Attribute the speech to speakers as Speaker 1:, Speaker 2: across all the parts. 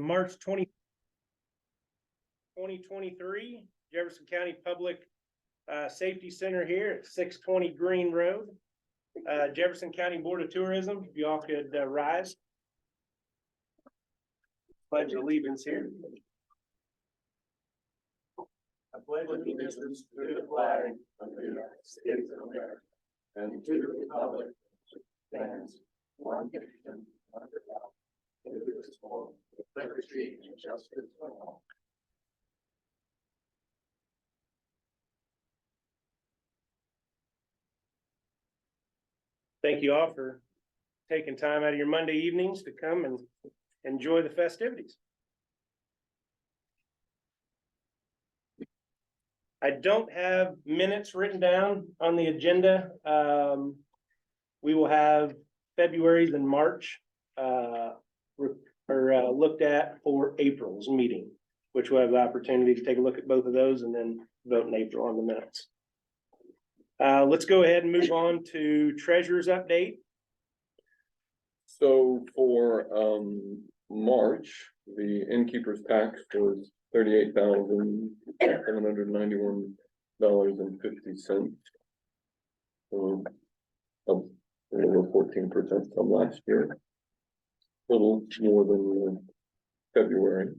Speaker 1: March 2023, Jefferson County Public Safety Center here at 620 Green Road. Jefferson County Board of Tourism, if y'all could rise. Pledge allegiance here. I pledge allegiance to the flag of the United States of America and to the republic which stands one nation under God, indivisible, with liberty and justice for all. Thank you all for taking time out of your Monday evenings to come and enjoy the festivities. I don't have minutes written down on the agenda. We will have February's and March looked at for April's meeting, which we'll have the opportunity to take a look at both of those and then vote in April on the minutes. Let's go ahead and move on to treasurer's update.
Speaker 2: So for March, the innkeeper's tax was $38,791.50. Over 14% from last year. A little more than February.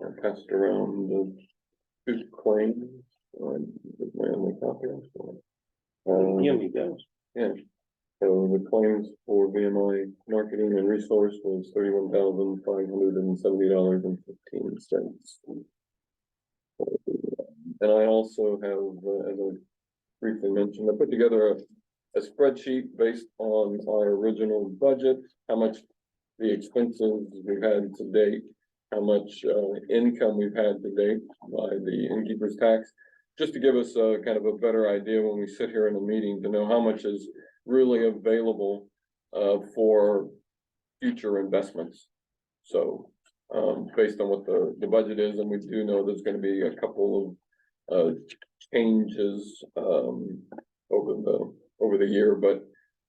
Speaker 2: I passed around the two claims. With my only copy. Yeah. So the claims for VMI marketing and resource was $31,570.15. And I also have, as I briefly mentioned, I put together a spreadsheet based on our original budget, how much the expenses we've had to date, how much income we've had to date by the innkeeper's tax, just to give us a kind of a better idea when we sit here in a meeting to know how much is really available for future investments. So based on what the budget is, and we do know there's going to be a couple of changes over the year, but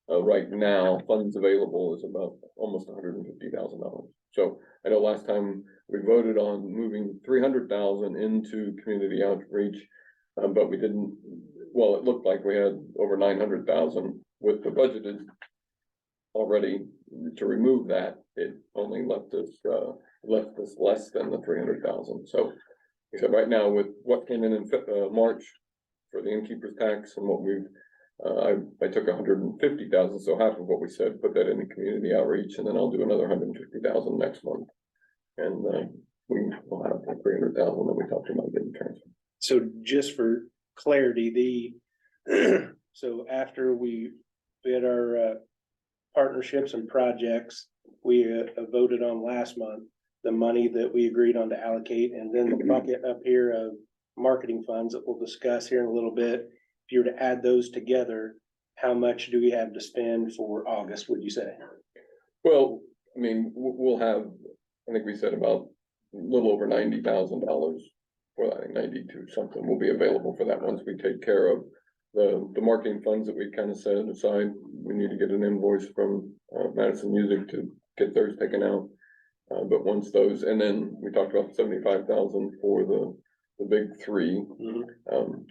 Speaker 2: right now funds available is about almost $150,000. So I know last time we voted on moving 300,000 into community outreach, but we didn't. Well, it looked like we had over 900,000 with the budgeted already. To remove that, it only left us less than the 300,000. So, except right now with what came in March for the innkeeper's tax and what we've, I took 150,000, so half of what we said, put that in the community outreach, and then I'll do another 150,000 next month, and we will have the 300,000 that we talked about getting transferred.
Speaker 1: So just for clarity, so after we had our partnerships and projects, we voted on last month the money that we agreed on to allocate, and then the bucket up here of marketing funds that we'll discuss here in a little bit. If you were to add those together, how much do we have to spend for August, would you say?
Speaker 2: Well, I mean, we'll have, I think we said about a little over $90,000. Well, I think 92 something will be available for that once we take care of the marketing funds that we kind of set aside. We need to get an invoice from Madison Music to get theirs taken out. But once those, and then we talked about 75,000 for the big three,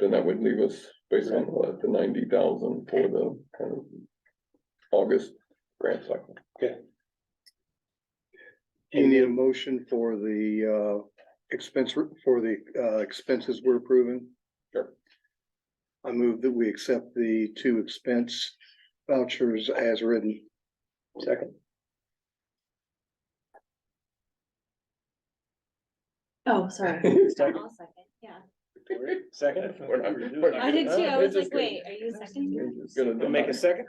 Speaker 2: then that would leave us based on the 90,000 for the kind of August grant cycle.
Speaker 1: Okay.
Speaker 3: Do you need a motion for the expenses we're approving?
Speaker 2: Sure.
Speaker 3: I move that we accept the two expense vouchers as written.
Speaker 1: Second.
Speaker 4: Oh, sorry.
Speaker 1: Second.
Speaker 4: I'll second, yeah.
Speaker 1: Second.
Speaker 4: I did too. I was like, wait, are you seconding?
Speaker 1: We'll make a second.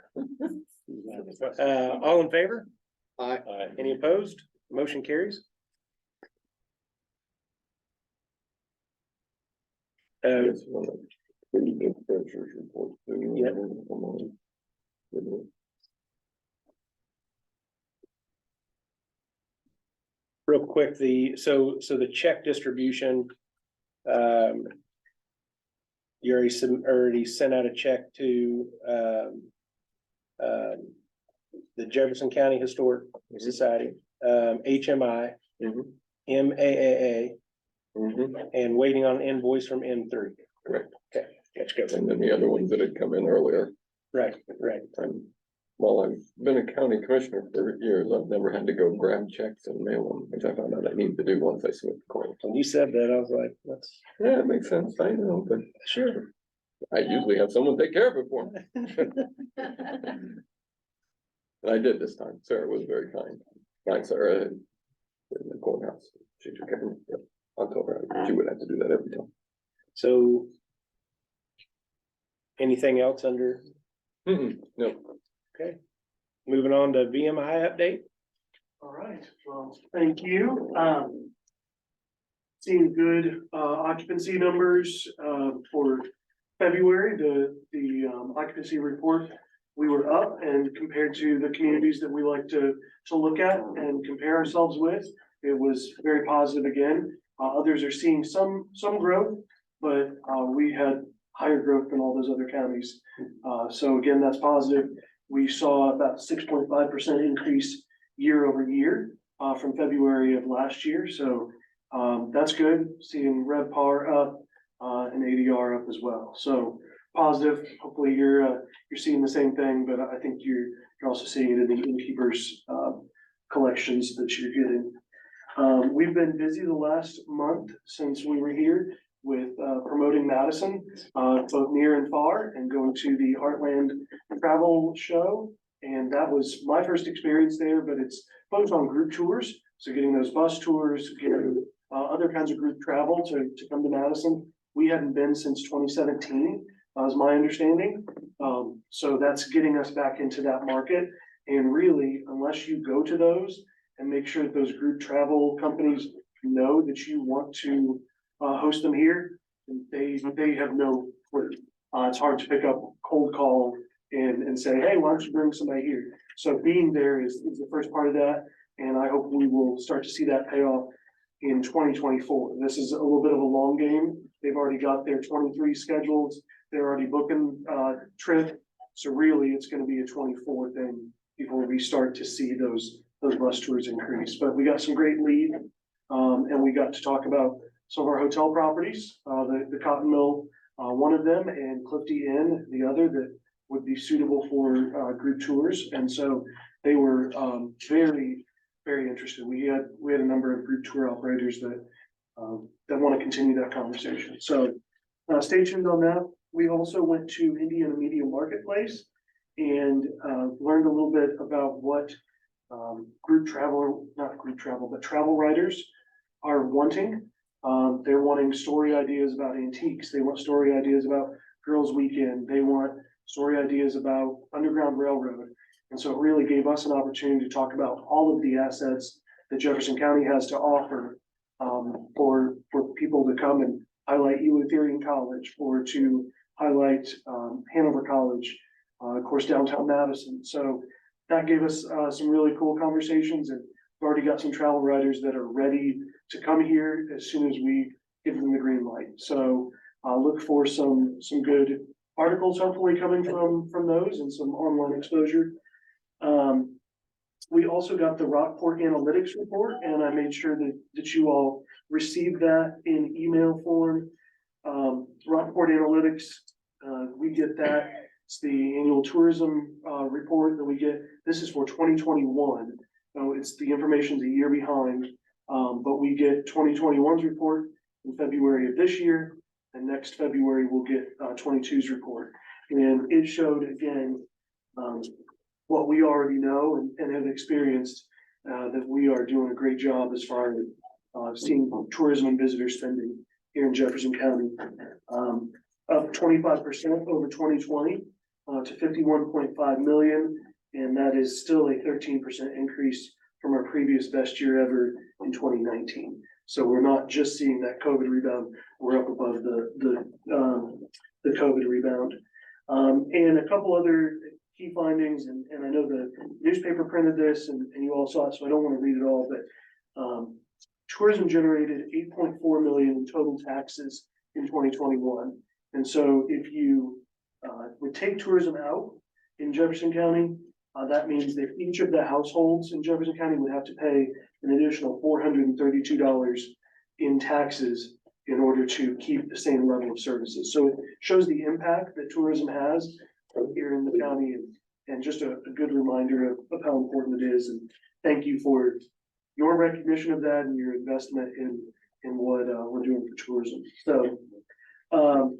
Speaker 1: All in favor?
Speaker 3: Aye.
Speaker 1: Any opposed? Motion carries. Real quick, so the check distribution, you already sent out a check to the Jefferson County Historic Society. HMI,
Speaker 2: Mhm,
Speaker 1: MAAA,
Speaker 2: mhm,
Speaker 1: and waiting on invoice from M3.
Speaker 2: correct.
Speaker 1: Okay, let's go.
Speaker 2: And then the other ones that had come in earlier.
Speaker 1: Right.
Speaker 2: And while I've been a county commissioner for years, I've never had to go grab checks and mail them, which I found out I need to do once I submit the claim.
Speaker 1: When you said that, I was like, that's
Speaker 2: Yeah, it makes sense. I know, but
Speaker 1: sure.
Speaker 2: I usually have someone take care of it for me. And I did this time. Sarah was very kind. Like Sarah in the courthouse. She took care of me. I told her she would have to do that every time.
Speaker 1: So anything else under,
Speaker 2: No,
Speaker 1: okay, moving on to VMI update?
Speaker 5: All right, well, thank you. Seeing good occupancy numbers for February, the occupancy report, we were up, and compared to the communities that we like to look at and compare ourselves with, it was very positive again. Others are seeing some growth, but we had higher growth than all those other counties. So again, that's positive. We saw about 6.5% increase year over year from February of last year. So that's good. Seeing RevPAR up and ADR up as well. So positive. Hopefully you're seeing the same thing, but I think you're also seeing it in the innkeepers collections that you're getting. We've been busy the last month since we were here with promoting Madison, both near and far, and going to the Heartland Travel Show. And that was my first experience there, but it's focused on group tours. So getting those bus tours, getting other kinds of group travel to come to Madison. We hadn't been since 2017, is my understanding. So that's getting us back into that market. And really, unless you go to those and make sure that those group travel companies know that you want to host them here, they have no clue. It's hard to pick up cold call and say, hey, why don't you bring somebody here? So being there is the first part of that. And I hope we will start to see that pay off in 2024. This is a little bit of a long game. They've already got their 23 schedules. They're already booking trip. So really it's going to be a 24 thing before we start to see those bus tours increase. But we got some great lead and we got to talk about some of our hotel properties, the Cotton Mill, one of them, and Clifty Inn, the other, that would be suitable for group tours. And so they were very, very interested. We had a number of group tour operators that want to continue that conversation. So stay tuned on that. We also went to Indiana Media Marketplace and learned a little bit about what travel writers are wanting. They're wanting story ideas about antiques. They want story ideas about Girls Weekend. They want story ideas about Underground Railroad. And so it really gave us an opportunity to talk about all of the assets that Jefferson County has to offer for people to come and highlight Eleutherian College, or to highlight Hanover College, of course, downtown Madison. So that gave us some really cool conversations, and we've already got some travel writers that are ready to come here as soon as we give them the green light. So look for some good articles hopefully coming from those, and some online exposure. We also got the Rockport Analytics report, and I made sure that you all received that in email form. Rockport Analytics, we get that. It's the annual tourism report that we get. This is for 2021. So it's the information's a year behind, but we get 2021's report in February of this year, and next February we'll get 22's report. And it showed again what we already know and have experienced, that we are doing a great job as far as seeing tourism and visitor spending here in Jefferson County, up 25% over 2020 to 51.5 million. And that is still a 13% increase from our previous best year ever in 2019. So we're not just seeing that COVID rebound, we're up above the COVID rebound. And a couple other key findings, and I know the newspaper printed this and you all saw it, so I don't want to read it all, but tourism generated 8.4 million in total taxes in 2021. And so if you would take tourism out in Jefferson County, That means that each of the households in Jefferson County would have to pay an additional $432 in taxes in order to keep the same level of services. So it shows the impact that tourism has here in the county, and just a good reminder of how important it is. And thank you for your recognition of that and your investment in what we're doing for tourism. So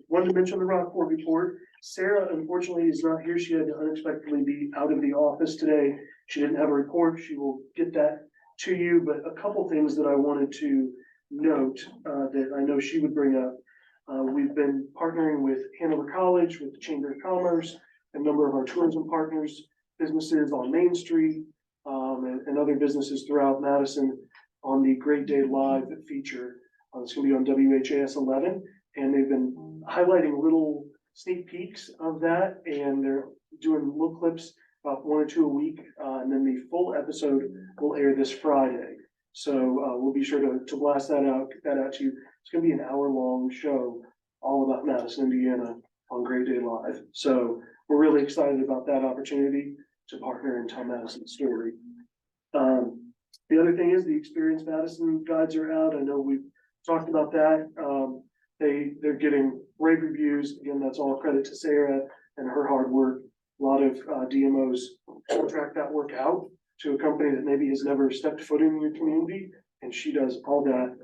Speaker 5: wanted to mention the Rockport report. Sarah, unfortunately, is not here. She had to unexpectedly be out of the office today. She didn't have a report. She will get that to you, but a couple things that I wanted to note that I know she would bring up. We've been partnering with Hanover College, with the Chamber of Commerce, a number of our tourism partners, businesses on Main Street, and other businesses throughout Madison on the Great Day Live feature. It's gonna be on WHAS 11, and they've been highlighting little sneak peeks of that, and they're doing little clips, about 1 or 2 a week, and then the full episode will air this Friday. So we'll be sure to blast that out, get that out to you. It's gonna be an hour-long show all about Madison, Indiana on Great Day Live. So we're really excited about that opportunity to partner and tell Madison's story. The other thing is the Experience Madison guides are out. I know we've talked about that. They're getting rave reviews. Again, that's all credit to Sarah and her hard work. A lot of DMOs contract that work out to a company that maybe has never stepped foot in your community, and she does all that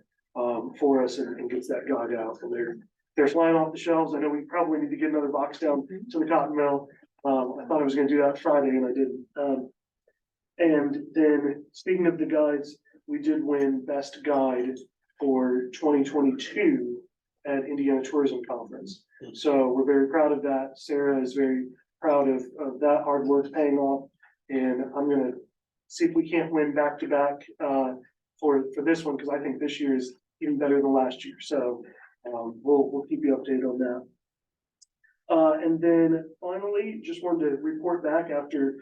Speaker 5: for us and gets that guide out. And they're flying off the shelves. I know we probably need to get another box down to the cotton mill. I thought I was gonna do that Friday and I didn't. And then speaking of the guides, we did win Best Guide for 2022 at Indiana Tourism Conference. So we're very proud of that. Sarah is very proud of that hard work paying off. And I'm gonna see if we can't win back to back for this one, because I think this year is even better than last year. So we'll keep you updated on that. And then finally, just wanted to report back after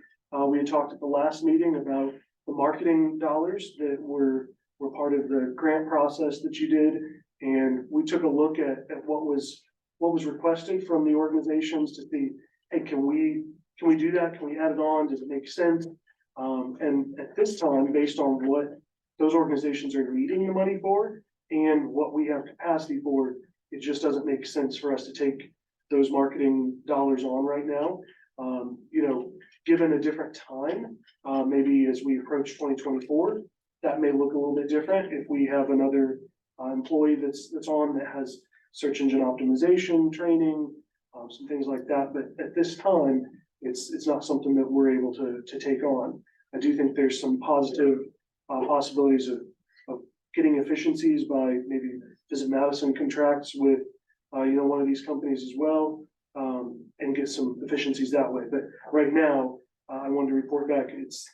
Speaker 5: we had talked at the last meeting about the marketing dollars that were part of the grant process that you did. And we took a look at what was requested from the organizations to see, hey, can we do that? Can we add it on? Does it make sense? And at this time, based on what those organizations are needing the money for and what we have capacity for, it just doesn't make sense for us to take those marketing dollars on right now. Given a different time, maybe as we approach 2024, that may look a little bit different if we have another employee that's on that has search engine optimization training, some things like that. But at this time, it's not something that we're able to take on. I do think there's some positive possibilities of getting efficiencies by maybe Visit Madison contracts with one of these companies as well, and get some efficiencies that way. But right now, I wanted to report back,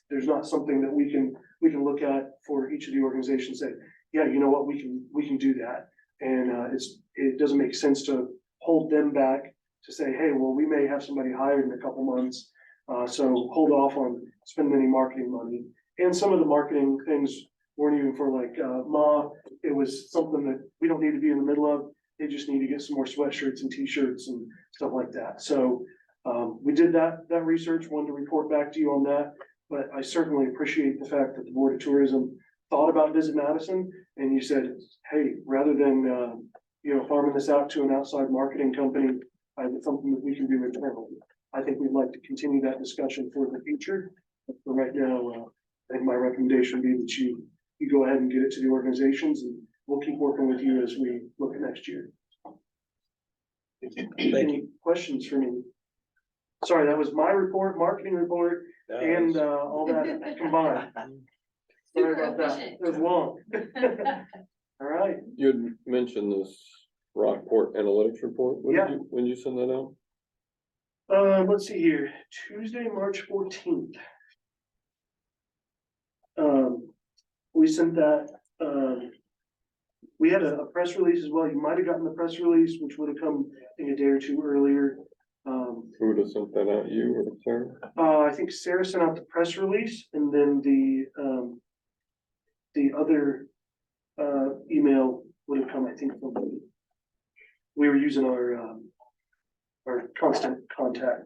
Speaker 5: there's not something that we can look at for each of the organizations, say, yeah, you know what, we can do that. And it doesn't make sense to hold them back to say, hey, well, we may have somebody hired in a couple months, so hold off on spending any marketing money. And some of the marketing things weren't even for like Ma. It was something that we don't need to be in the middle of. They just need to get some more sweatshirts and t-shirts and stuff like that. So we did that research, wanted to report back to you on that. But I certainly appreciate the fact that the Board of Tourism thought about Visit Madison, and you said, hey, rather than farming this out to an outside marketing company, it's something that we can do internally. I think we'd like to continue that discussion for the future. But for right now, I think my recommendation would be that you go ahead and get it to the organizations, and we'll keep working with you as we look at next year. Any questions for me? Sorry, that was my report, marketing report, and all that combined. Sorry about that. It was long. All right.
Speaker 2: You had mentioned this Rockport analytics report. When did you send that out?
Speaker 5: Let's see here, Tuesday, March 14th. We sent that, we had a press release as well. You might have gotten the press release, which would have come I think a day or two earlier.
Speaker 2: Who would have sent that out, you or Sarah?
Speaker 5: I think Sarah sent out the press release, and then the other email would have come, I think, from we were using our constant contact.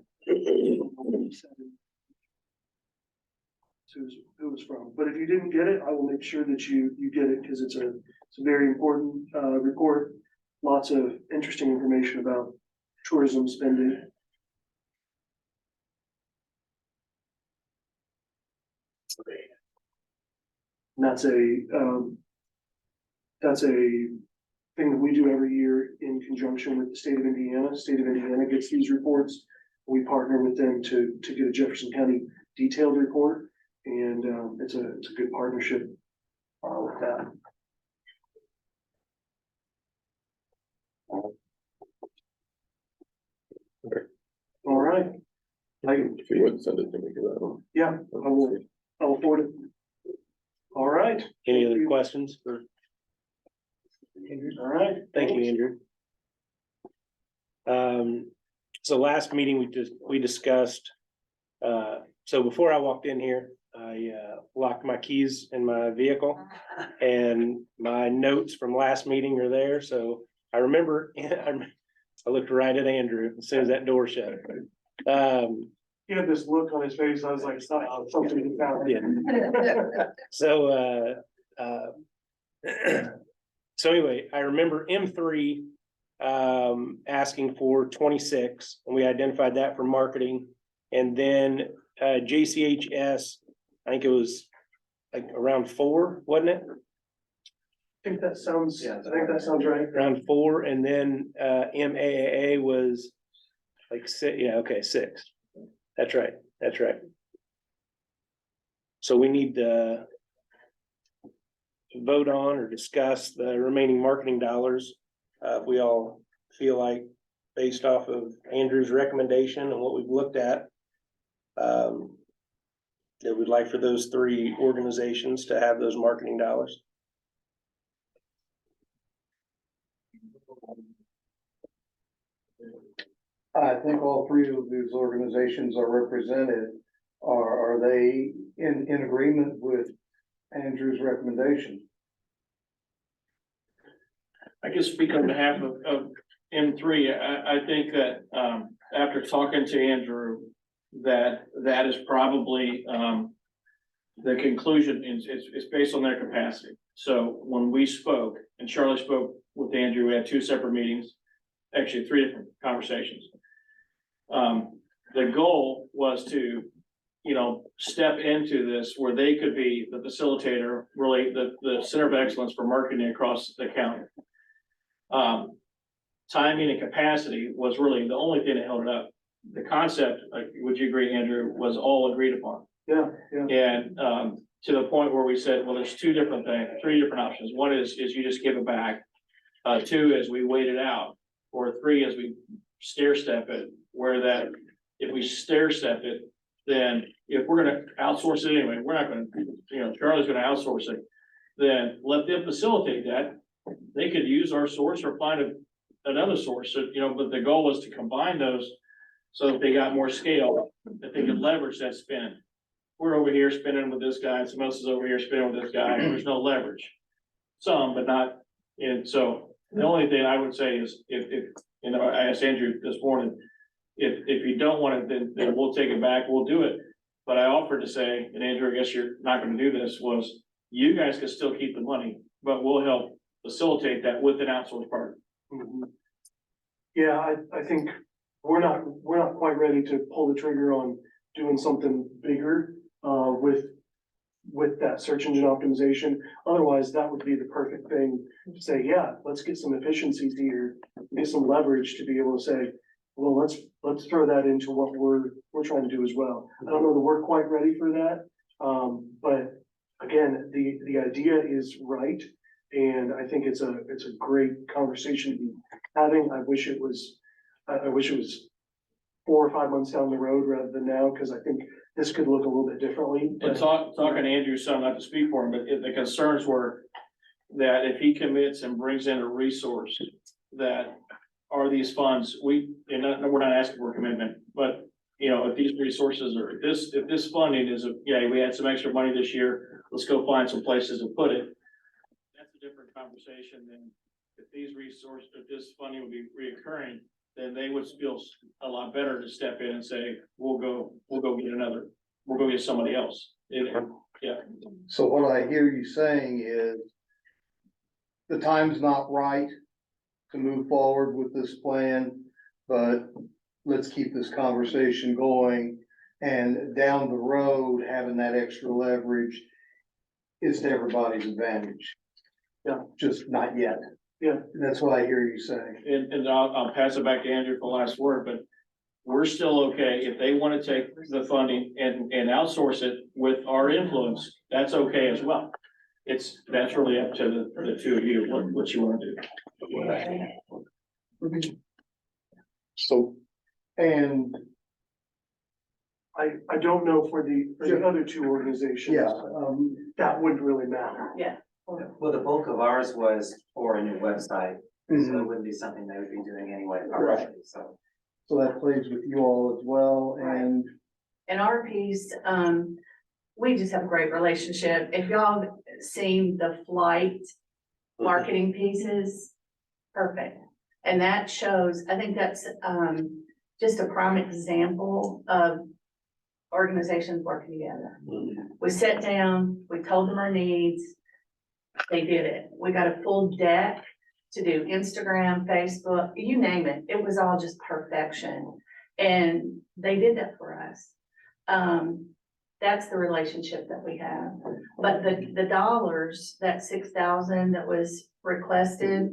Speaker 5: who it's from. But if you didn't get it, I will make sure that you get it, because it's a very important, report. Lots of interesting information about tourism spending. And that's a thing that we do every year in conjunction with the state of Indiana. State of Indiana gets these reports. We partner with them to get a Jefferson County detailed report, and it's a good partnership with that. All right.
Speaker 2: If you would send it to me, because I don't.
Speaker 5: Yeah, I will forward it. All right.
Speaker 1: Any other questions for?
Speaker 5: All right.
Speaker 1: Thank you, Andrew. So last meeting, we discussed, so before I walked in here, I locked my keys in my vehicle, and my notes from last meeting are there, so I remember, I looked right at Andrew as soon as that door shut.
Speaker 5: He had this look on his face. I was like, stop, something he found.
Speaker 1: Yeah. So, so anyway, I remember M3 asking for 26, and we identified that for marketing. And then JCHS, I think it was like around 4, wasn't it?
Speaker 5: I think that sounds right.
Speaker 1: Around 4, and then MAAA was like 6. Yeah, okay, 6. That's right. So we need to vote on or discuss the remaining marketing dollars. If we all feel like, based off of Andrew's recommendation and what we've looked at, that we'd like for those 3 organizations to have those marketing dollars.
Speaker 3: I think all 3 of these organizations are represented. Are they in agreement with Andrew's recommendation?
Speaker 6: I can speak on behalf of M3. I think that, after talking to Andrew, that is probably, the conclusion is based on their capacity. So when we spoke, and Charlie spoke with Andrew, we had 2 separate meetings, actually 3 different conversations. The goal was to, step into this where they could be the facilitator, really the center of excellence for marketing across the county. Timing and capacity was really the only thing that held it up. The concept, like, would you agree, Andrew, was all agreed upon.
Speaker 5: Yeah.
Speaker 6: And to the point where we said, well, there's 2 different things, 3 different options. One is you just give it back. 2 is we wait it out, or 3 is we stair step it, where that if we stair step it, then if we're gonna outsource it anyway, we're not gonna, Charlie's gonna outsource it, then let them facilitate that. They could use our source or find another source. So, but the goal was to combine those so that they got more scale, that they could leverage that spend. We're over here spending with this guy, and someone else is over here spending with this guy, and there's no leverage. Some, but not, and so the only thing I would say is if I asked Andrew this morning, if you don't want it, then we'll take it back, we'll do it. But I offered to say, and Andrew, I guess you're not gonna do this, was you guys can still keep the money, but we'll help facilitate that with an outsourced partner.
Speaker 5: Mhm. Yeah, I think we're not quite ready to pull the trigger on doing something bigger with that search engine optimization. Otherwise, that would be the perfect thing to say, yeah, let's get some efficiencies here, get some leverage to be able to say, well, let's throw that into what we're trying to do as well. I don't know that we're quite ready for that. But again, the idea is right. And I think it's a great conversation to be having. I wish it was 4 or 5 months down the road rather than now, because I think this could look a little bit differently.
Speaker 6: And talking to Andrew, some, not to speak for him, but the concerns were that if he commits and brings in a resource, that are these funds, we're not asking for a commitment, but if these resources are, if this funding is, we had some extra money this year, let's go find some places to put it. That's a different conversation than if these resources, if this funding will be reoccurring, then they would feel a lot better to step in and say, we'll go get somebody else. Yeah,
Speaker 3: So what I hear you saying is the time's not right to move forward with this plan, but let's keep this conversation going. And down the road, having that extra leverage is to everybody's advantage.
Speaker 5: Yeah.
Speaker 3: Just not yet.
Speaker 5: Yeah.
Speaker 3: That's what I hear you saying.
Speaker 6: and I'll pass it back to Andrew for the last word, but we're still okay. If they want to take the funding and outsource it with our influence, that's okay as well. That's really up to the two of you, what you want to do.
Speaker 3: So, and
Speaker 5: I don't know for the other two organizations.
Speaker 3: yeah,
Speaker 5: That wouldn't really matter.
Speaker 7: Well, the bulk of ours was for a new website, so
Speaker 3: mhm.
Speaker 7: it wouldn't be something they would be doing anyway,
Speaker 3: Right.
Speaker 7: partially, so.
Speaker 3: So that plays with you all as well, and
Speaker 4: And our piece, we just have a great relationship. If y'all have seen the flight marketing pieces, perfect. And that shows, I think that's, just a prime example of organizations working together. We sat down, we told them our needs, they did it. We got a full deck to do Instagram, Facebook, you name it. It was all just perfection. And they did that for us. That's the relationship that we have. But the dollars, that 6,000 that was requested,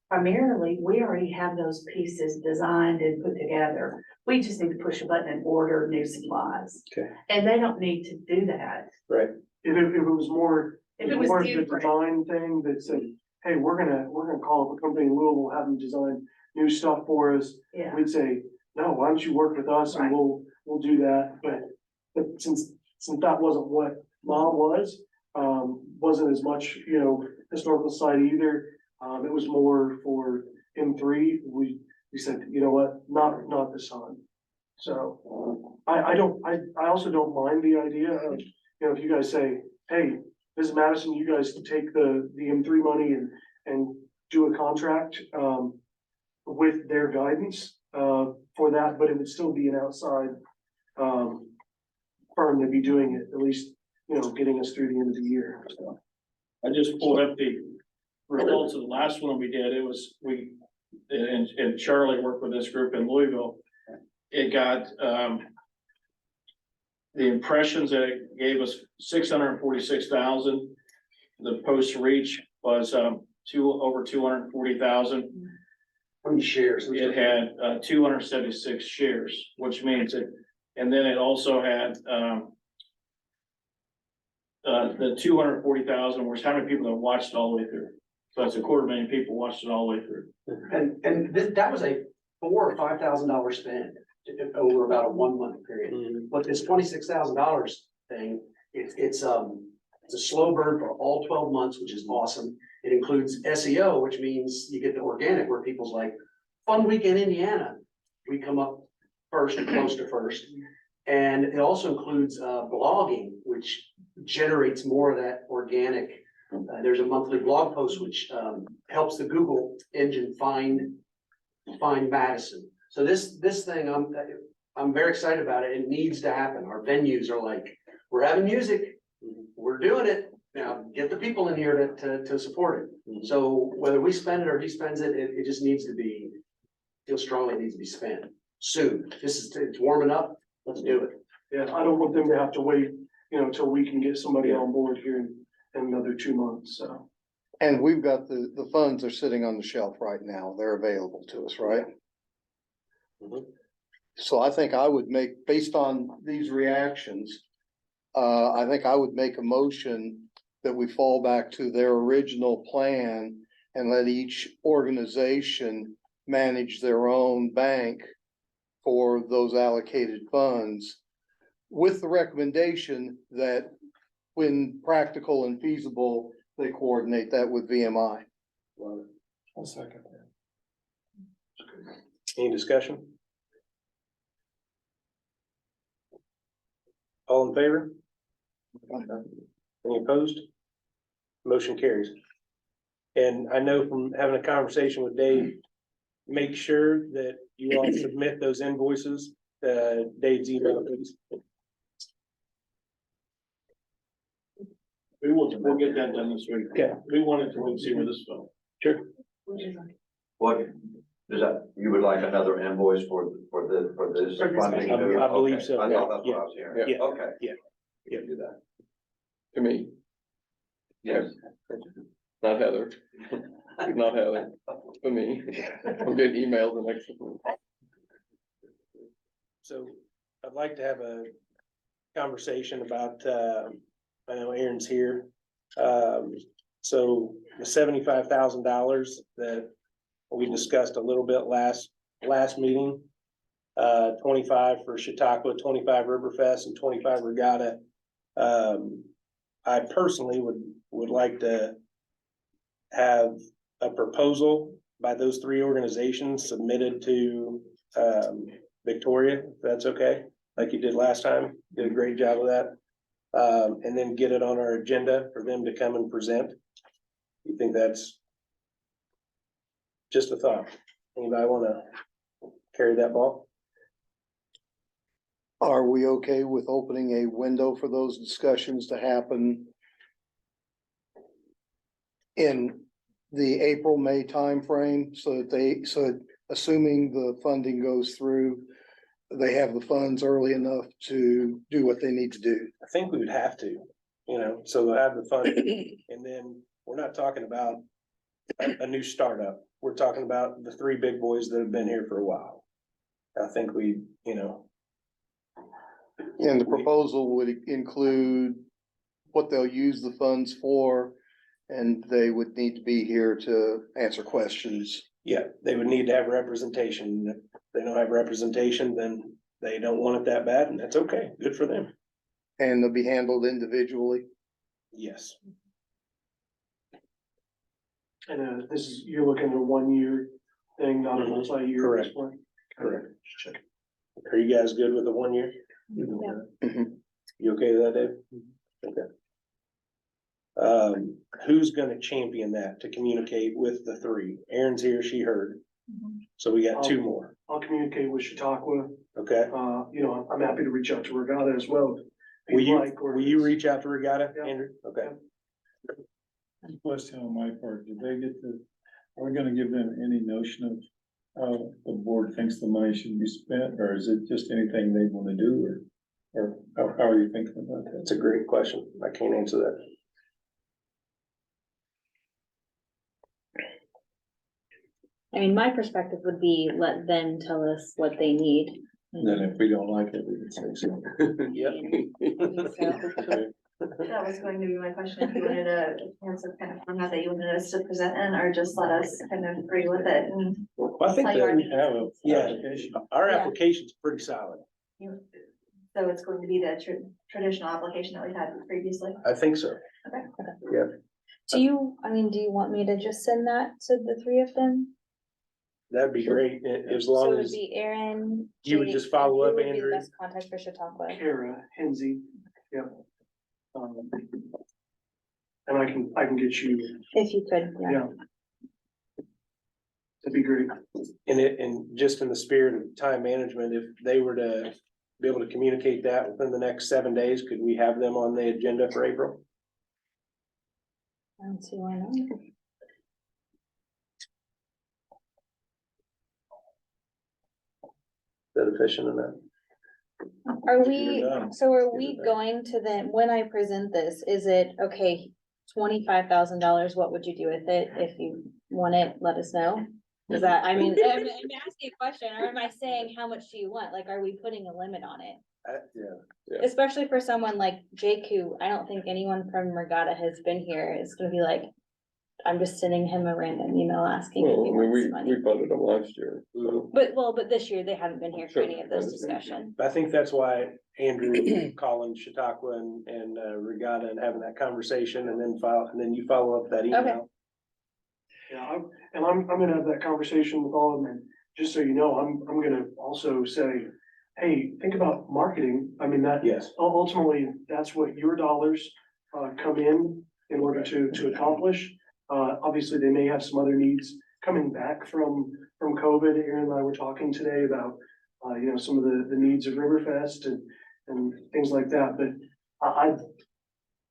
Speaker 4: primarily, we already have those pieces designed and put together. We just need to push a button and order new supplies.
Speaker 1: Okay.
Speaker 4: And they don't need to do that.
Speaker 1: Right.
Speaker 5: If it was more,
Speaker 4: If it was
Speaker 5: more of the
Speaker 4: different.
Speaker 5: design thing that said, hey, we're gonna call up a company in Louisville, have them design new stuff for us.
Speaker 4: Yeah,
Speaker 5: We'd say, no, why don't you work with us and
Speaker 4: Right.
Speaker 5: we'll do that, but since that wasn't what Mom was, wasn't as much, historical side either. It was more for M3, we said, you know what, not this time. So, I also don't mind the idea of, if you guys say, hey, this is Madison, you guys take the M3 money and do a contract, with their guidance, for that, but it would still be an outside, firm to be doing it, at least, getting us through the end of the year, so.
Speaker 6: I just pulled up the results of the last one we did. It was, and Charlie worked with this group in Louisville. It got, the impressions that it gave us 646,000. The post reach was, over 240,000.
Speaker 7: How many shares?
Speaker 6: It had, 276 shares, which means it, and then it also had, the 240,000 was how many people that watched it all the way through. So that's 250,000 people watched it all the way through.
Speaker 8: And that was a $4,000 or $5,000 spend over about a 1 month period. But this $26,000 thing, it's a slow burn for all 12 months, which is awesome. It includes SEO, which means you get the organic where people's like, fun week in Indiana. We come up first or close to first. And it also includes blogging, which generates more of that organic. There's a monthly blog post, which helps the Google engine find Madison. So this thing, I'm very excited about it. It needs to happen. Our venues are like, we're having music, we're doing it. Now get the people in here to support it. So whether we spend it or he spends it, it just needs to be, feel strongly it needs to be spent soon. It's warming up. Let's do it.
Speaker 5: Yeah, I don't want them to have to wait, till we can get somebody on board here in another 2 months, so.
Speaker 3: and we've got the funds are sitting on the shelf right now. They're available to us, right? So I think I would make, based on these reactions, I think I would make a motion that we fall back to their original plan and let each organization manage their own bank for those allocated funds, with the recommendation that when practical and feasible, they coordinate that with VMI.
Speaker 1: I'll second that. Any discussion? All in favor? Any opposed? Motion carries. And I know from having a conversation with Dave, make sure that you all submit those invoices, Dave's email, please.
Speaker 6: we'll get that done this week.
Speaker 1: Okay.
Speaker 6: We wanted to wait and see where this goes.
Speaker 1: Sure.
Speaker 9: What, does that, you would like another invoice for this
Speaker 4: For this
Speaker 9: funding?
Speaker 1: I-
Speaker 9: too?
Speaker 1: I believe
Speaker 9: Okay,
Speaker 1: so,
Speaker 9: I
Speaker 1: yeah,
Speaker 9: thought that's what I was hearing.
Speaker 1: yeah,
Speaker 9: Okay.
Speaker 1: yeah,
Speaker 9: You can do that.
Speaker 2: To me,
Speaker 9: Yes.
Speaker 2: not Heather, not Heather, to me. I'm getting emails the next one.
Speaker 1: So I'd like to have a conversation about, I know Aaron's here. So the $75,000 that we discussed a little bit last meeting. 25 for Chautauqua, 25 Riverfest and 25 Regatta. I personally would like to have a proposal by those three organizations submitted to, Victoria, if that's okay, like you did last time, did a great job of that. And then get it on our agenda for them to come and present. You think that's just a thought? Anybody wanna carry that ball?
Speaker 3: Are we okay with opening a window for those discussions to happen in the April, May timeframe, so that assuming the funding goes through, they have the funds early enough to do what they need to do?
Speaker 1: I think we would have to, so they'll have the funding, and then we're not talking about a new startup. We're talking about the three big boys that have been here for a while. I think
Speaker 3: And the proposal would include what they'll use the funds for, and they would need to be here to answer questions.
Speaker 1: yeah, they would need to have representation. If they don't have representation, then they don't want it that bad, and that's okay. Good for them.
Speaker 3: And they'll be handled individually.
Speaker 1: Yes,
Speaker 5: And this is, you're looking at a 1 year thing, not a multi-year.
Speaker 1: Correct. correct. Are you guys good with the 1 year?
Speaker 3: Mhm.
Speaker 1: You okay with that, Dave? Okay. Who's gonna champion that to communicate with the three? Aaron's here, she heard. So we got two more,
Speaker 5: I'll communicate with Chautauqua.
Speaker 1: okay?
Speaker 5: I'm happy to reach out to Regatta as well. if
Speaker 1: Will
Speaker 5: you'd
Speaker 1: you,
Speaker 5: like, or-
Speaker 1: will you reach out to Regatta,
Speaker 5: Yeah.
Speaker 1: Andrew? Okay.
Speaker 10: Question on my part, did they get the, are we gonna give them any notion of how the board thinks the money should be spent, or is it just anything they wanna do, or how are you thinking about that?
Speaker 1: That's a great question. I can't answer that.
Speaker 11: I mean, my perspective would be let them tell us what they need.
Speaker 10: And then if we don't like it, we can say so.
Speaker 1: Yep.
Speaker 12: That was going to be my question, if you wanted to answer kind of format that you wanted us to present in, or just let us kind of agree with it and.
Speaker 1: Well, I think
Speaker 12: tell you our
Speaker 1: that
Speaker 12: needs.
Speaker 10: Have a
Speaker 1: Yeah.
Speaker 10: application.
Speaker 1: our
Speaker 11: Yeah.
Speaker 1: application's pretty solid.
Speaker 12: So it's going to be the traditional application that we've had previously.
Speaker 1: I think so.
Speaker 11: Do you want me to just send that to the three of them?
Speaker 1: That'd be great, as
Speaker 11: So it
Speaker 1: long
Speaker 11: would
Speaker 1: as,
Speaker 11: be Aaron.
Speaker 1: You would
Speaker 11: Jake,
Speaker 1: just follow
Speaker 11: and
Speaker 1: up,
Speaker 11: who would be the
Speaker 1: Andrew?
Speaker 11: Best contact for Chautauqua.
Speaker 5: Kara, Hensy, yeah. And I can get you,
Speaker 11: If you could, yeah.
Speaker 5: yeah. That'd be great.
Speaker 1: and just in the spirit of time management, if they were to be able to communicate that within the next 7 days, could we have them on the agenda for April?
Speaker 11: I don't see why not.
Speaker 1: Is that efficient enough?
Speaker 11: Are
Speaker 1: You're
Speaker 11: we,
Speaker 1: done.
Speaker 11: so are
Speaker 1: You're
Speaker 11: we
Speaker 1: done.
Speaker 11: going to then, when I present this, is it, okay, $25,000, what would you do with it? If you want it, let us know. Is that, I'm asking a question, or am I saying, how much do you want? Like, are we putting a limit on it?
Speaker 1: Yeah.
Speaker 11: Especially for someone like Jake, who I don't think anyone from Regatta has been here, is gonna be like, I'm just sending him a random email asking if
Speaker 2: Well,
Speaker 11: he
Speaker 2: I mean,
Speaker 11: wants
Speaker 2: we
Speaker 11: money.
Speaker 2: funded them last year, so.
Speaker 11: But this year, they haven't been here for
Speaker 2: Sure,
Speaker 11: any of
Speaker 2: I
Speaker 11: this
Speaker 2: understand.
Speaker 11: discussion.
Speaker 1: I think that's why Andrew calling Chautauqua and Regatta and having that conversation, and then you follow up that email.
Speaker 5: Yeah, I'm gonna have that conversation with all of them, and just so you know, I'm gonna also say, hey, think about marketing. I mean, that
Speaker 1: Yes,
Speaker 5: ultimately, that's what your dollars come in order to accomplish. Obviously, they may have some other needs coming back from COVID. Aaron and I were talking today about, some of the needs of Riverfest and things like that, but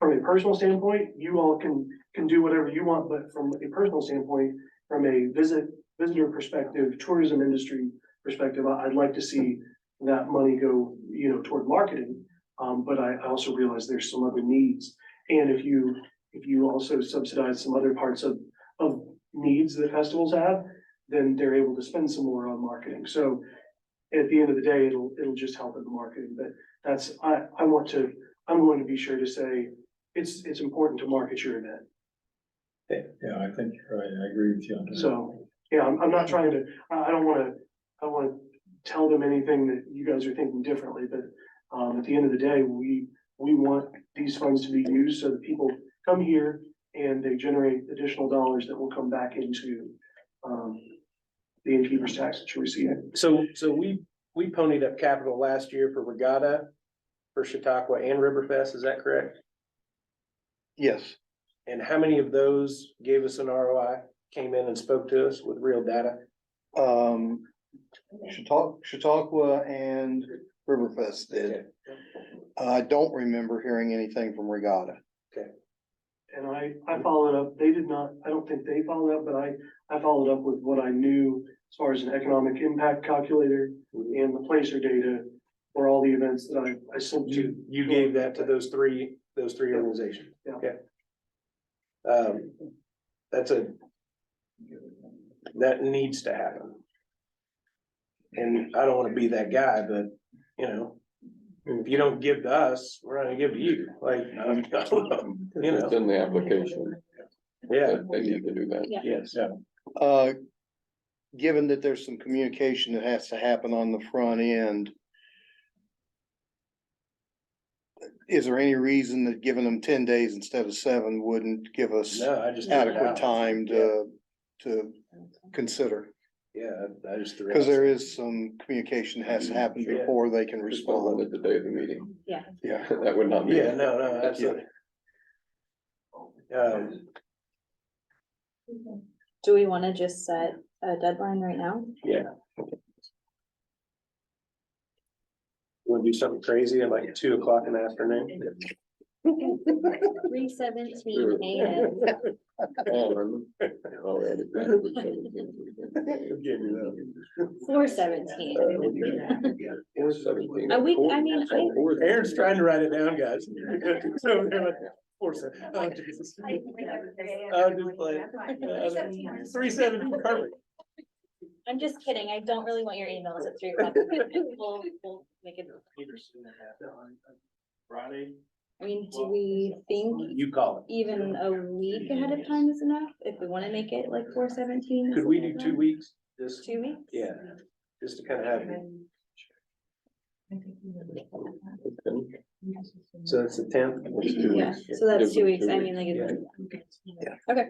Speaker 5: from a personal standpoint, you all can do whatever you want, but from a personal standpoint, from a visitor perspective, tourism industry perspective, I'd like to see that money go, you know, toward marketing. But I also realize there's some other needs. And if you also subsidize some other parts of needs that festivals have, then they're able to spend some more on marketing. So at the end of the day, it'll just help in the marketing, but I'm going to be sure to say, it's important to market your event.
Speaker 10: Yeah, I think you're right. I agree with you on that.
Speaker 5: So, yeah, I'm not trying to, I don't wanna tell them anything that you guys are thinking differently, but, at the end of the day, we want these funds to be used so that people come here and they generate additional dollars that will come back into, the innkeeper's tax that you're receiving.
Speaker 1: So we ponied up capital last year for Regatta, for Chautauqua and Riverfest, is that correct?
Speaker 3: Yes.
Speaker 1: And how many of those gave us an ROI, came in and spoke to us with real data?
Speaker 3: Chautauqua and Riverfest did. I don't remember hearing anything from Regatta.
Speaker 5: And I followed up, they did not, I don't think they followed up, but I followed up with what I knew as far as an economic impact calculator and the placer data for all the events that I sent to.
Speaker 1: You gave that to those three organizations?
Speaker 5: Yeah.
Speaker 1: Okay. That needs to happen. And I don't wanna be that guy, but, you know, if you don't give to us, we're not gonna give to you, like, you
Speaker 2: It's
Speaker 1: know,
Speaker 2: in the application.
Speaker 1: yeah,
Speaker 2: They need to do that.
Speaker 1: yes.
Speaker 3: Given that there's some communication that has to happen on the front end, is there any reason that giving them 10 days instead of 7 wouldn't give us
Speaker 1: No, I just. threw it
Speaker 3: adequate
Speaker 1: out.
Speaker 3: time to consider?
Speaker 1: Yeah, I just threw it.
Speaker 3: Because
Speaker 1: out.
Speaker 3: there is some communication that has to happen before they can
Speaker 2: Just don't run
Speaker 3: respond.
Speaker 2: it the day of the meeting.
Speaker 11: Yeah.
Speaker 3: Yeah.
Speaker 2: That would not be.
Speaker 1: Yeah, no, absolutely.
Speaker 11: Do we wanna just set a deadline right now?
Speaker 1: Yeah. Wanna do something crazy at like 2 o'clock in the afternoon?
Speaker 11: 3:17 AM.
Speaker 2: Oh, yeah, the-
Speaker 11: 4:17.
Speaker 2: Or 17.
Speaker 11: I mean,
Speaker 1: Aaron's trying to write it down, guys. So they're like, 4:17. Oh, Jesus. I'm just playing. 3:17, perfect.
Speaker 11: I'm just kidding. I don't really want your emails at 3 o'clock. We'll make it.
Speaker 6: Friday.
Speaker 11: I mean, do we think
Speaker 1: You call it.
Speaker 11: even a week ahead of time is enough? If we wanna make it like 4:17?
Speaker 1: Could we do 2 weeks? Just,
Speaker 11: 2 weeks?
Speaker 1: yeah, just to kind of have, so it's the 10th.
Speaker 2: It's 2
Speaker 11: Yeah,
Speaker 2: weeks.
Speaker 11: so that's
Speaker 2: Give
Speaker 11: 2
Speaker 2: them
Speaker 11: weeks.
Speaker 2: 2
Speaker 11: I mean, like,
Speaker 3: Yeah.
Speaker 11: okay.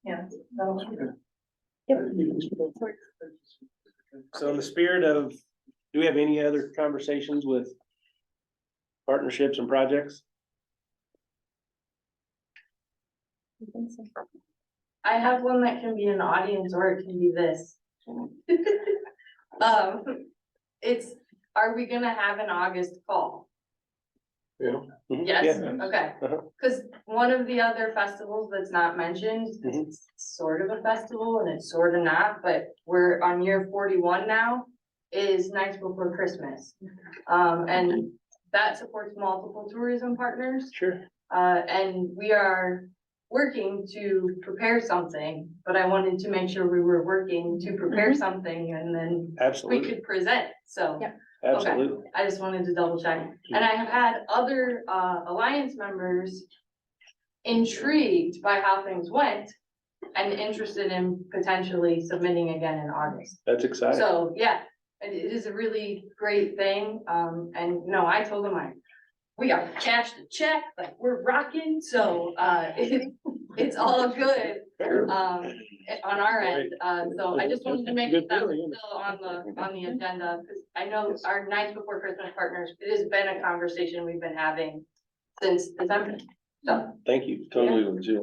Speaker 12: Yeah.
Speaker 11: Yep.
Speaker 1: So in the spirit of, do we have any other conversations with partnerships and projects?
Speaker 13: I have one that can be an audience or it can be this. It's, are we gonna have an August call?
Speaker 2: Yeah.
Speaker 13: Yes,
Speaker 1: Yeah.
Speaker 13: okay,
Speaker 1: Uh-huh.
Speaker 13: cause one of the other festivals that's not mentioned, it's sort of a festival and it's sort of not, but we're on year 41 now, is Nights Before Christmas. And that supports multiple tourism partners.
Speaker 1: Sure.
Speaker 13: And we are working to prepare something, but I wanted to make sure we were working to prepare something and then we
Speaker 1: Absolutely,
Speaker 13: could present, so.
Speaker 11: Yep.
Speaker 1: absolutely.
Speaker 13: I just wanted to double check. And I have had other alliance members intrigued by how things went and interested in potentially submitting again in August.
Speaker 1: That's exciting.
Speaker 13: So, yeah, it is a really great thing. And no, I told them we got cashed the check, like we're rocking, so it's all good on our end. So I just wanted to make sure that was still on the agenda, because I know our Nights Before Christmas partners, it has been a conversation we've been having since December. So,
Speaker 1: Thank you.
Speaker 2: Totally legit.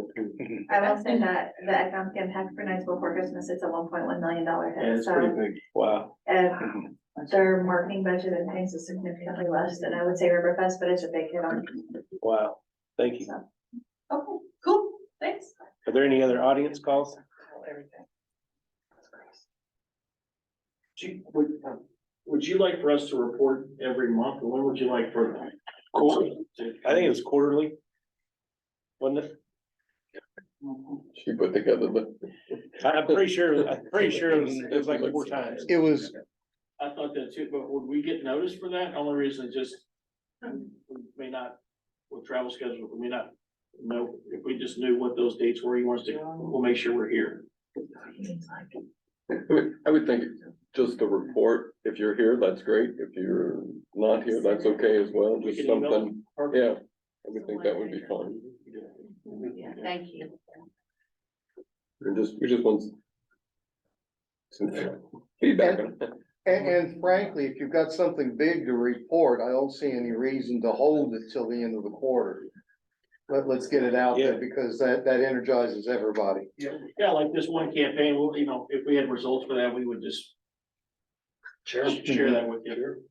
Speaker 12: I will say that the economic impact for Nights Before Christmas, it's a $1.1 million
Speaker 1: Yeah,
Speaker 12: hit,
Speaker 1: it's pretty
Speaker 12: so.
Speaker 1: big. Wow.
Speaker 12: And Their marketing budget and things is significantly less than I would say Riverfest, but it's a big hit on.
Speaker 1: Wow, thank you.
Speaker 13: Okay, cool, thanks.
Speaker 1: Are there any other audience calls?
Speaker 6: Would you like for us to report every month, or when would you like for?
Speaker 1: I think it was quarterly. Wasn't it?
Speaker 2: She put together the.
Speaker 1: I'm pretty sure it was like 4 times.
Speaker 3: It was,
Speaker 6: I thought that too, but would we get notice for that? Only reason is just, we may not, with travel schedule, we may not know, if we just knew what those dates were, you want us to, we'll make sure we're here.
Speaker 2: I would think just a report, if you're here, that's great, if you're not here, that's okay as well,
Speaker 6: We
Speaker 2: just
Speaker 6: can email
Speaker 2: something,
Speaker 6: them.
Speaker 2: yeah. I would think that would be fun,
Speaker 4: Yeah, thank you.
Speaker 2: we just want some feedback.
Speaker 3: and frankly, if you've got something big to report, I don't see any reason to hold it till the end of the quarter. Let's get it out there
Speaker 1: Yeah.
Speaker 3: because that energizes everybody.
Speaker 6: Yeah, like this one campaign, well, you know, if we had results for that, we would just share that with you.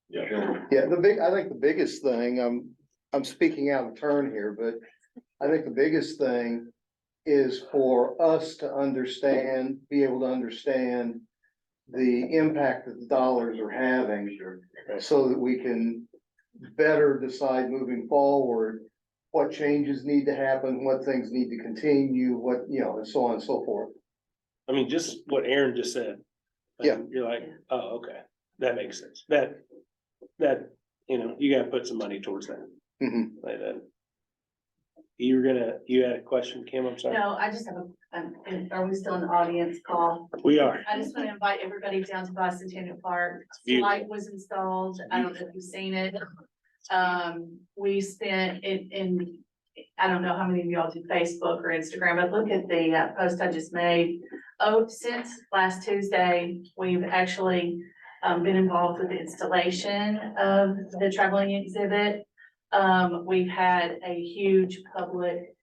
Speaker 6: Yeah.
Speaker 3: Yeah, I think the biggest thing, I'm speaking out of turn here, but I think the biggest thing is for us to understand, be able to understand the impact that the dollars are having so that we can better decide moving forward what changes need to happen, what things need to continue, what, you know, and so on and so forth.
Speaker 1: I mean, just what Aaron just said.
Speaker 3: Yeah.
Speaker 1: You're like, oh, okay, that makes sense. That, you know, you gotta put some money towards that.
Speaker 3: Mhm.
Speaker 1: Like that. You had a question, Kim, I'm sorry?
Speaker 4: No, I just have are we still in the audience call?
Speaker 1: We are.
Speaker 4: I just want to invite everybody down to Bicentennial Park.
Speaker 1: Beautiful.
Speaker 4: Light was installed. I don't know if you've seen it. We spent it in, I don't know how many of y'all do Facebook or Instagram, but look at the post I just made. Oh, since last Tuesday, we've actually been involved with the installation of the traveling exhibit. We've had a huge public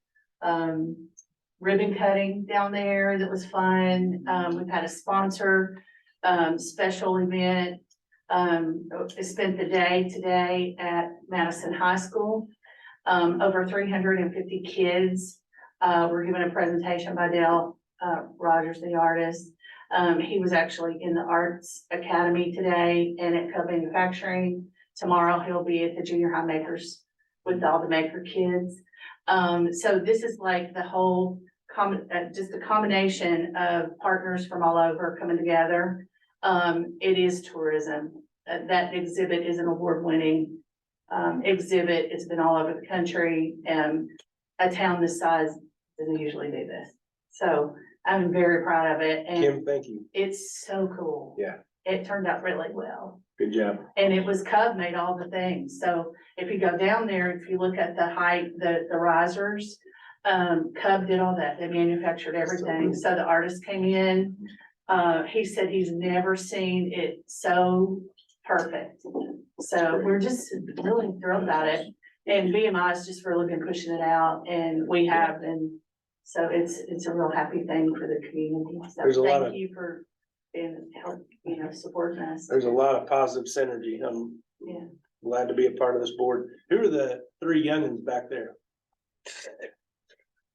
Speaker 4: ribbon cutting down there that was fun. We've had a sponsor special event. I spent the day today at Madison High School. Over 350 kids were given a presentation by Dale Rogers, the artist. He was actually in the Arts Academy today and at Cub Manufacturing. Tomorrow he'll be at the junior high makers with all the maker kids. So this is like the whole just a combination of partners from all over coming together. It is tourism. That exhibit is an award-winning exhibit. It's been all over the country, and a town this size doesn't usually do this. So I'm very proud of it, and
Speaker 1: Kim, thank you.
Speaker 4: it's so cool.
Speaker 1: Yeah.
Speaker 4: It turned out really well.
Speaker 1: Good job.
Speaker 4: And it was Cub made all the things. So if you go down there, if you look at the height, the risers, Cub did all that. They manufactured everything. So the artist came in. He said he's never seen it so perfect. So we're just really thrilled about it. And BMI is just really been pushing it out, and we have, and so it's a real happy thing for the community.
Speaker 1: There's a
Speaker 4: So
Speaker 1: lot
Speaker 4: thank
Speaker 1: of-
Speaker 4: you for being help, supporting us.
Speaker 1: There's a lot of positive synergy. I'm
Speaker 4: Yeah.
Speaker 1: glad to be a part of this board. Who are the 3 youngins back there?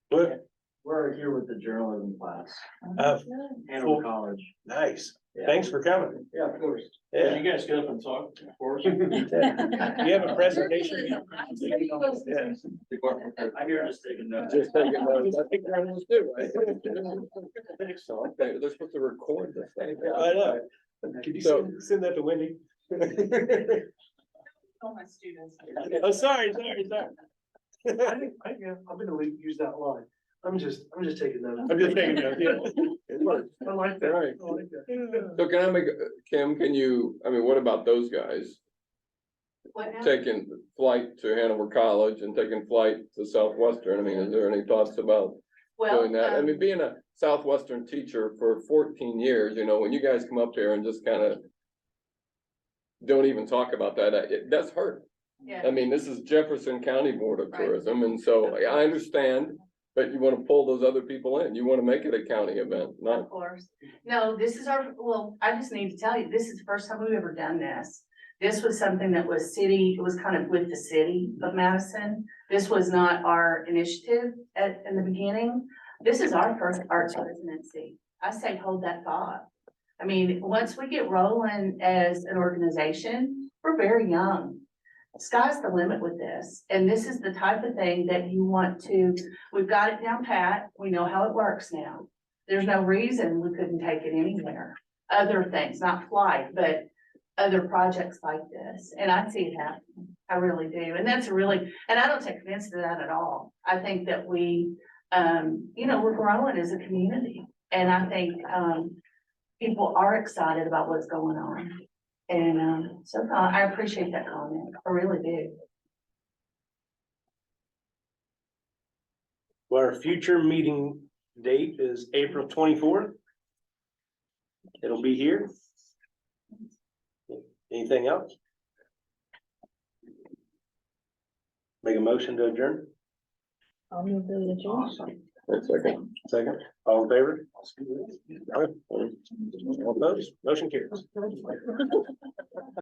Speaker 1: What?
Speaker 7: We're here with the journalism class,
Speaker 1: Hanover
Speaker 7: College.
Speaker 1: Nice. Thanks for coming.
Speaker 7: Yeah, of course.
Speaker 1: Yeah.
Speaker 6: You guys get up and talk, of course.
Speaker 1: You have a presentation? Yeah.
Speaker 6: I'm here just taking notes.
Speaker 2: Just taking notes, I think journalists do, right? They're supposed to record this thing.
Speaker 1: I know. Could you
Speaker 2: So-
Speaker 1: send that to Wendy?
Speaker 4: All my students.
Speaker 1: Oh, sorry.
Speaker 5: I'm gonna use that line. I'm just taking that.
Speaker 1: I'm just taking notes, yeah.
Speaker 2: It works.
Speaker 5: I like that.
Speaker 2: Right.
Speaker 5: I like that.
Speaker 2: So can I make, Kim, what about those guys?
Speaker 4: What now?
Speaker 2: Taking flight to Hanover College and taking flight to Southwestern, I mean, is there any thoughts about
Speaker 4: Well,
Speaker 2: doing that? I mean, being a Southwestern teacher for 14 years, when you guys come up here and just kind of don't even talk about that, that's hurt.
Speaker 4: yeah.
Speaker 2: I mean, this is Jefferson County Board of
Speaker 4: Right.
Speaker 2: Tourism, and so I understand But you wanna pull those other people in, you wanna make it a county event,
Speaker 4: Of
Speaker 2: not,
Speaker 4: course. No, this is I just need to tell you, this is the first time we've ever done this. This was something that was it was kind of with the city of Madison. This was not our initiative in the beginning. This is our first arts residency. I say hold that thought. I mean, once we get rolling as an organization, we're very young. Sky's the limit with this, and this is the type of thing that you want to, we've got it down pat, we know how it works now. There's no reason we couldn't take it anywhere, other things, not flight, but other projects like this, and I see it happening, I really do, and that's really, and I don't take offense to that at all. I think that we, we're growing as a community, and I think, people are excited about what's going on. And, so I appreciate that comment, I really do.
Speaker 1: Well, our future meeting date is April 24th. It'll be here. Anything else? Make a motion to adjourn.
Speaker 11: I'll move the adjournment.
Speaker 2: that's second.
Speaker 1: Second, all in favor? All opposed? Motion carries.